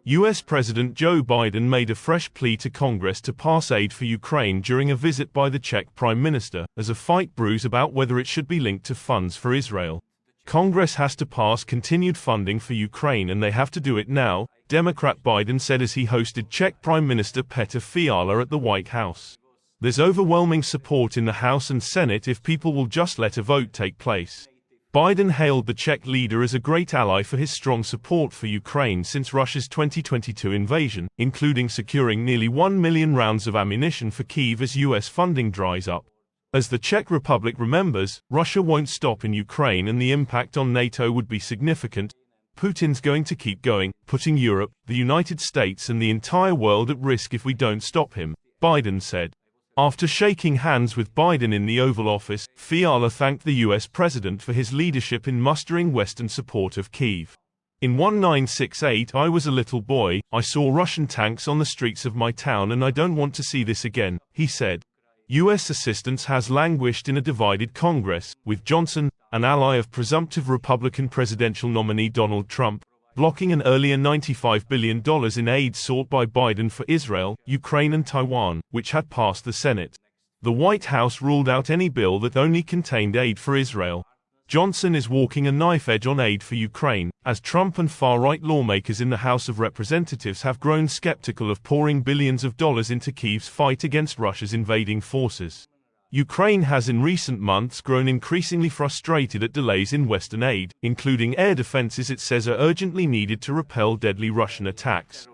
US President Joe Biden made a fresh plea to Congress to pass aid for Ukraine during a visit by the Czech Prime Minister, as a fight brews about whether it should be linked to funds for Israel. Congress has to pass continued funding for Ukraine and they have to do it now, Democrat Biden said as he hosted Czech Prime Minister Petr Fiala at the White House. There's overwhelming support in the House and Senate if people will just let a vote take place. Biden hailed the Czech leader as a great ally for his strong support for Ukraine since Russia's 2022 invasion, including securing nearly 1 million rounds of ammunition for Kyiv as US funding dries up. As the Czech Republic remembers, Russia won't stop in Ukraine and the impact on NATO would be significant. Putin's going to keep going, putting Europe, the United States and the entire world at risk if we don't stop him, Biden said. After shaking hands with Biden in the Oval Office, Fiala thanked the US president for his leadership in mustering Western support of Kyiv. In 1968 I was a little boy, I saw Russian tanks on the streets of my town and I don't want to see this again, he said. US assistance has languished in a divided Congress, with Johnson, an ally of presumptive Republican presidential nominee Donald Trump, blocking an earlier $95 billion in aid sought by Biden for Israel, Ukraine and Taiwan, which had passed the Senate. The White House ruled out any bill that only contained aid for Israel. Johnson is walking a knife edge on aid for Ukraine, as Trump and far-right lawmakers in the House of Representatives have grown skeptical of pouring billions of dollars into Kyiv's fight against Russia's invading forces. Ukraine has in recent months grown increasingly frustrated at delays in Western aid, including air defenses it says are urgently needed to repel deadly Russian attacks.